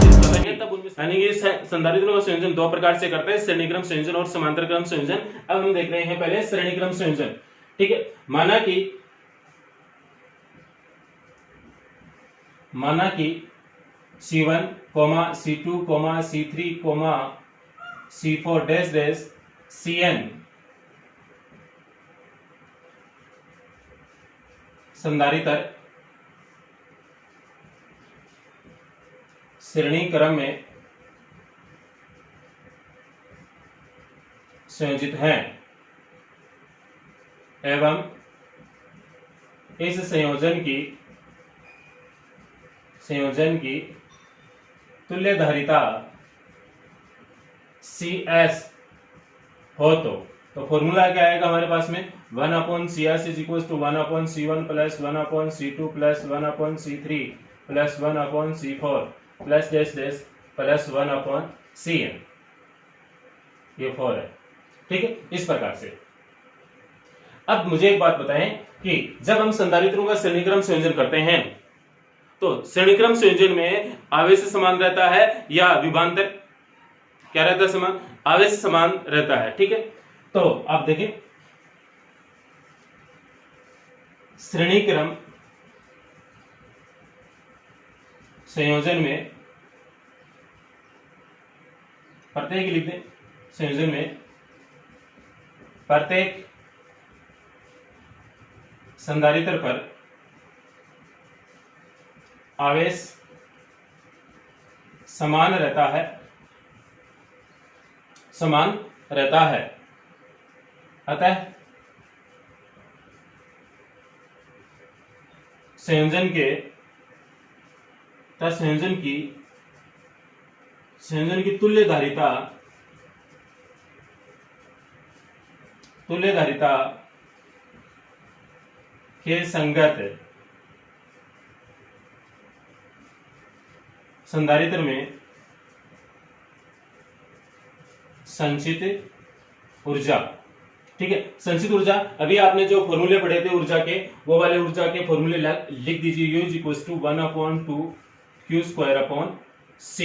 चीज बताएंगे तब उनमें यानी कि संधारित्रों का संयोजन दो प्रकार से करते हैं, श्रेणी क्रम संयोजन और समांतर क्रम संयोजन। अब हम देख रहे हैं पहले श्रेणी क्रम संयोजन। ठीक है, माना कि C1, C2, C3, C4 dash dash Cn संधारित्र श्रेणी क्रम में संयोजित हैं एवं इस संयोजन की तुल्य धारिता CS हो तो फॉर्मूला क्या आएगा हमारे पास में 1/CS is equal to 1/C1 plus 1/C2 plus 1/C3 plus 1/C4 plus dash dash plus 1/Cn। ये 4 है। ठीक है, इस प्रकार से। अब मुझे एक बात बताएं कि जब हम संधारित्रों का श्रेणीक्रम संयोजन करते हैं तो श्रेणीक्रम संयोजन में आवेश समान रहता है या विभवांतर क्या रहता है? समान। आवेश समान रहता है। ठीक है, तो आप देखें श्रेणीक्रम संयोजन में प्रत्येक लिख दें, संयोजन में प्रत्येक संधारित्र पर आवेश समान रहता है, अतः संयोजन की तुल्य धारिता के संगत संधारित्र में संचित ऊर्जा। ठीक है, संचित ऊर्जा अभी आपने जो फॉर्मूले पढ़े थे ऊर्जा के, वो वाले ऊर्जा के फॉर्मूले लिख दीजिए। U is equal to 1/2 Q square upon C,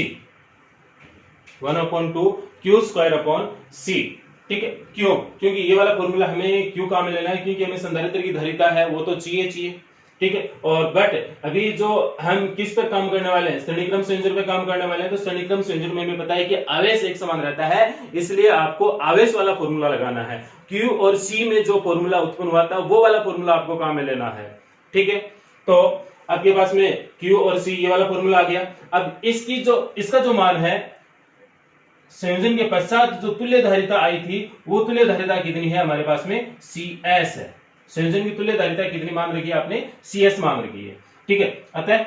1/2 Q square upon C। ठीक है, क्यों? क्योंकि ये वाला फॉर्मूला हमें क्यों काम में लेना है? क्योंकि हमें संधारित्र की धारिता है वो तो चाहिए। ठीक है, और बट अभी जो हम किस पर काम करने वाले हैं, श्रेणीक्रम संयोजन पे काम करने वाले हैं। तो श्रेणीक्रम संयोजन में हमें पता है कि आवेश एक समान रहता है, इसलिए आपको आवेश वाला फॉर्मूला लगाना है। Q और C में जो फॉर्मूला उत्पन्न हुआ था वो वाला फॉर्मूला आपको काम में लेना है। ठीक है, तो आपके पास में Q और C ये वाला फॉर्मूला आ गया। अब इसका जो मान है संयोजन के पश्चात जो तुल्य धारिता आई थी वो तुल्य धारिता कितनी है हमारे पास में? CS है। संयोजन की तुल्य धारिता कितनी मान रखी है आपने? CS मान रखी है। ठीक है, अतः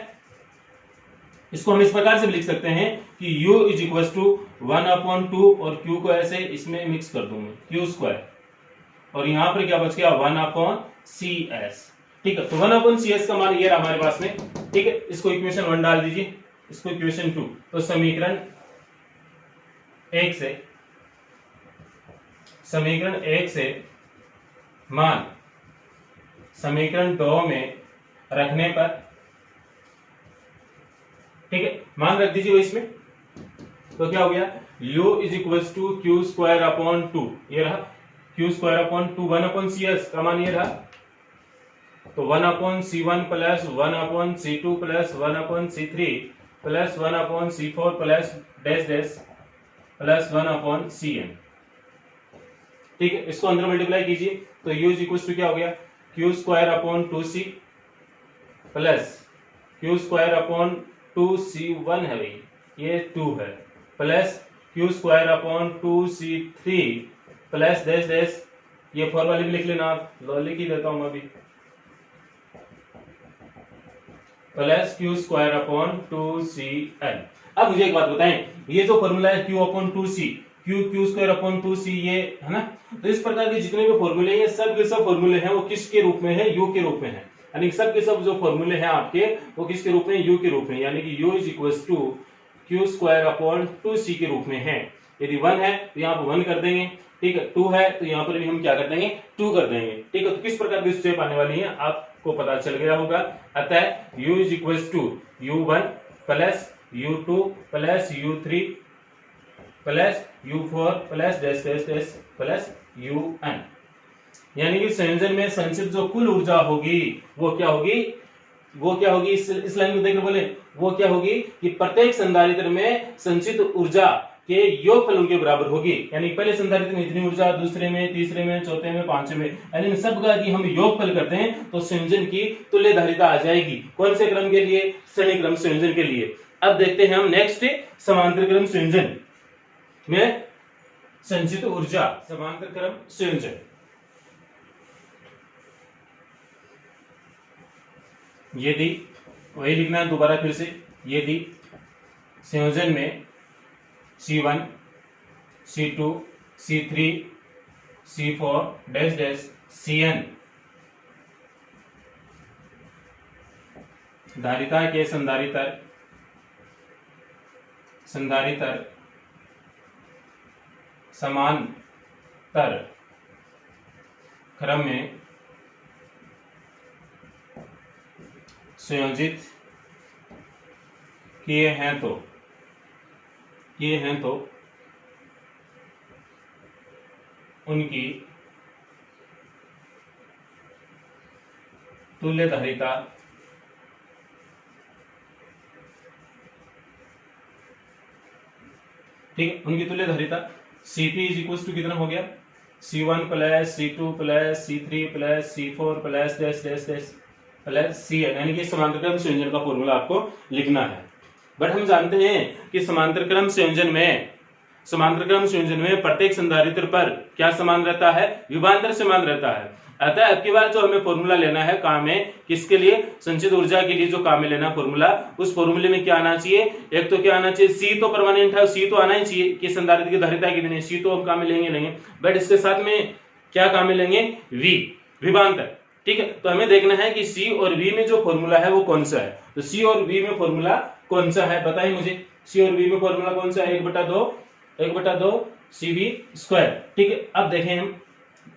इसको हम इस प्रकार से भी लिख सकते हैं कि U इज इक्वल टू 1/2 और Q को ऐसे इसमें मिक्स कर दूंगा Q स्क्वायर, और यहां पर क्या बच गया 1/CS। ठीक है, तो 1/CS का मान ये रहा हमारे पास में। ठीक है, इसको इक्वेशन 1 डाल दीजिए, इसको इक्वेशन 2। तो समीकरण 1 से मान समीकरण 2 में रखने पर, ठीक है, मान रख दीजिए इसमें, तो क्या हो गया? U is equal to Q square upon 2, ये रहा Q स्क्वायर अपॉन 2, 1/CS का मान ये रहा। तो 1/C1 plus 1/C2 plus 1/C3 plus 1/C4 plus dash dash plus 1/Cn। ठीक है, इसको अंदर मल्टीप्लाई कीजिए तो U इज इक्वल टू क्या हो गया? Q square upon 2C plus Q square upon 2C1 है भाई, ये 2 है, plus Q square upon 2C3 plus dash dash, ये 4 वाली भी लिख लेना आप, लिख ही देता हूं अभी, plus Q square upon 2Cn। अब मुझे एक बात बताएं, ये जो फॉर्मूला है Q upon 2C, Q square upon 2C, ये है ना, तो इस प्रकार के जितने भी फॉर्मूले हैं सब के सब फॉर्मूले हैं वो किसके रूप में है? U के रूप में है। यानी सब के सब जो फॉर्मूले हैं आपके वो किसके रूप में? U के रूप में, यानी कि U is equal to Q square upon 2C के रूप में है। यदि 1 है तो यहाँ पर 1 कर देंगे, ठीक है, 2 है तो यहाँ पर भी हम क्या कर देंगे? 2 कर देंगे। ठीक है, तो किस प्रकार की स्टेप आने वाली है आपको पता चल गया होगा। अतः U is equal to U1 plus U2 plus U3 plus U4 plus dash dash dash plus UN। यानी कि संयोजन में संचित जो कुल ऊर्जा होगी वो क्या होगी, इस लाइन में देखकर बोले वो क्या होगी कि प्रत्येक संधारित्र में संचित ऊर्जा के योगफल के बराबर होगी। यानी पहले संधारित्र में इतनी ऊर्जा, दूसरे में, तीसरे में, चौथे में, पांचवें में, यानी इन सब का यदि हम योगफल करते हैं तो संयोजन की तुल्य धारिता आ जाएगी। कौन से क्रम के लिए? श्रेणी क्रम संयोजन के लिए। अब देखते हैं हम नेक्स्ट समांतर क्रम संयोजन में संचित ऊर्जा। समांतर क्रम संयोजन, यदि वही लिखना है दोबारा फिर से, यदि संयोजन में C1, C2, C3, C4 dash dash Cn धारिता के संधारित्र समांतर क्रम में संयोजित किए हैं तो उनकी तुल्य धारिता ठीक है, उनकी तुल्य धारिता Cp इज इक्वल टू कितना हो गया, C1 plus C2 plus C3 plus C4 plus dash dash dash plus Cn। यानी कि समांतर क्रम संयोजन का फॉर्मूला आपको लिखना है। बट हम जानते हैं कि समांतर क्रम संयोजन में प्रत्येक संधारित्र पर क्या समान रहता है, विभवांतर समान रहता है। अतः अब की बार जो हमें फॉर्मूला लेना है काम में, किसके लिए, संचित ऊर्जा के लिए जो काम में लेना फॉर्मूला, उस फॉर्मूले में क्या आना चाहिए, एक तो क्या आना चाहिए, C तो परमानेंट है, C तो आना ही चाहिए कि संधारित्र की धारिता कितनी है, C तो हम काम में लेंगे। बट इसके साथ में क्या काम में लेंगे, V विभवांतर। ठीक है, तो हमें देखना है कि C और V में जो फॉर्मूला है वो कौन सा है। तो C और V में फॉर्मूला कौन सा है बताइए मुझे, C और V में फॉर्मूला कौन सा है, 1/2 CV स्क्वायर। ठीक है, अब देखें हम,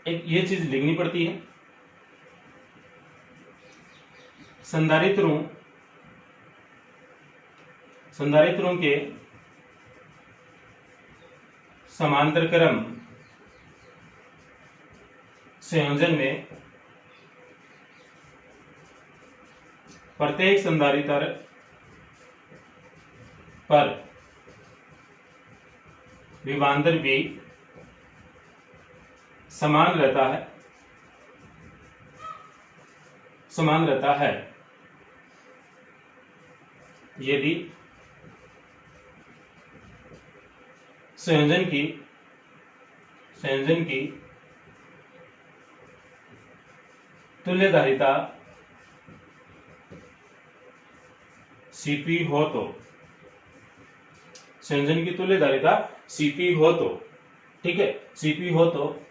एक ये चीज लिखनी पड़ती है, संधारित्रों के समांतर क्रम संयोजन में प्रत्येक संधारित्र पर विभवांतर भी समान रहता है यदि संयोजन की तुल्य धारिता Cp हो तो, संयोजन की तुल्य धारिता Cp हो तो, ठीक है, Cp हो तो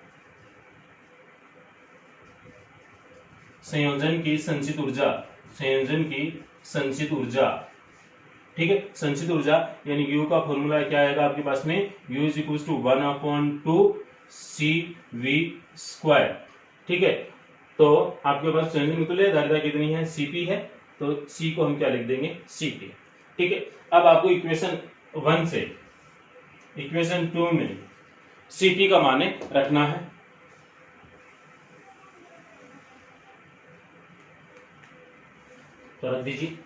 संयोजन की संचित ऊर्जा, ठीक है, संचित ऊर्जा यानी U का फॉर्मूला क्या आएगा आपके पास में, U is equal to 1/2 CV square. ठीक है, तो आपके पास संयोजन की तुल्य धारिता कितनी है, Cp है, तो C को हम क्या लिख देंगे, Cp। ठीक है, अब आपको इक्वेशन 1 से इक्वेशन 2 में Cp का मान रखना है। तो रख दीजिए,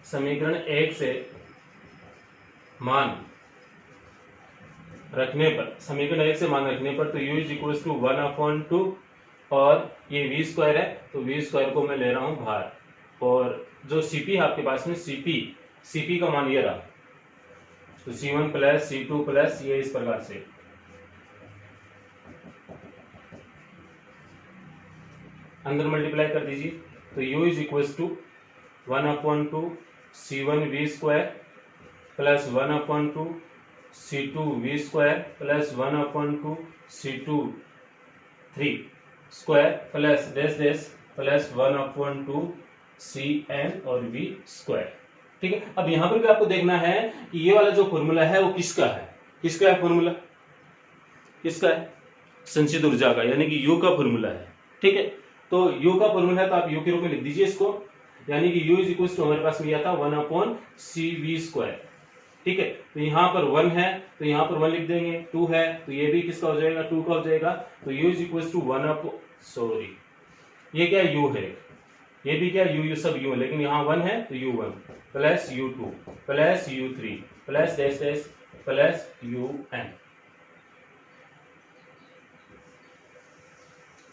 समीकरण 1 से मान रखने पर, तो U इज इक्वल टू 1/2 और ये V स्क्वायर है, तो V स्क्वायर को मैं ले रहा हूं बाहर, और जो Cp है आपके पास में, Cp का मान ये रहा, तो C1 प्लस C2 प्लस ये इस प्रकार से, अंदर मल्टीप्लाई कर दीजिए, तो U is equal to 1/2 C1 V square plus 1/2 C2 V square plus 1/2 C2 3 square plus dash dash plus 1/2 Cn और V स्क्वायर। ठीक है, अब यहां पर भी आपको देखना है कि ये वाला जो फॉर्मूला है वो किसका है फॉर्मूला, किसका है, संचित ऊर्जा का, यानी कि U का फॉर्मूला है। ठीक है, तो U का फॉर्मूला है तो आप U के रूप में लिख दीजिए इसको। यानी कि u इज इक्वल टू हमारे पास में यह था 1/cv²। ठीक है, तो यहाँ पर 1 है तो यहाँ पर 1 लिख देंगे, 2 है तो ये भी किसका हो जाएगा, 2 का हो जाएगा। तो u इज इक्वल टू ये क्या u है, ये भी क्या u सब u है, लेकिन यहाँ 1 है तो u1 plus u2 plus u3 plus dash dash plus un।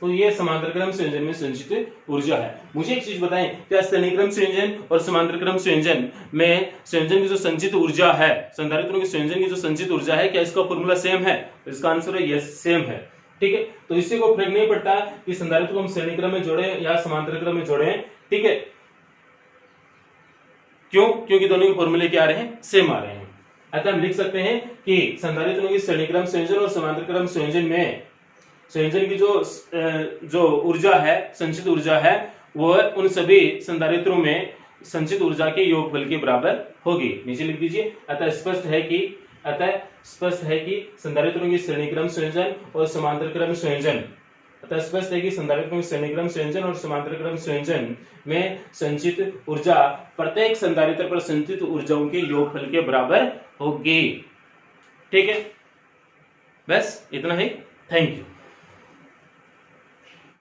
तो ये समांतर क्रम संयोजन में संचित ऊर्जा है। मुझे एक चीज बताएं, क्या श्रेणी क्रम संयोजन और समांतर क्रम संयोजन में संयोजन की जो संचित ऊर्जा है, संधारित्रों की संयोजन की जो संचित ऊर्जा है, क्या इसका फॉर्मूला सेम है? तो इसका आंसर है यस, सेम है। ठीक है, तो इससे कोई फर्क नहीं पड़ता कि संधारित्र को हम श्रेणी क्रम में जोड़े या समांतर क्रम में जोड़े। ठीक है, क्यों? क्योंकि दोनों के फॉर्मूले क्या आ रहे हैं, सेम आ रहे हैं। अतः हम लिख सकते हैं कि संधारित्रों की श्रेणी क्रम संयोजन और समांतर क्रम संयोजन में संयोजन की जो ऊर्जा है, संचित ऊर्जा है, वह उन सभी संधारित्रों में संचित ऊर्जा के योगफल के बराबर होगी। नीचे लिख दीजिए। अतः स्पष्ट है कि संधारित्रों की श्रेणी क्रम संयोजन और समांतर क्रम संयोजन और समांतर क्रम संयोजन में संचित ऊर्जा प्रत्येक संधारित्र पर संचित ऊर्जाओं के योगफल के बराबर होगी। ठीक है, बस इतना ही। Thank you.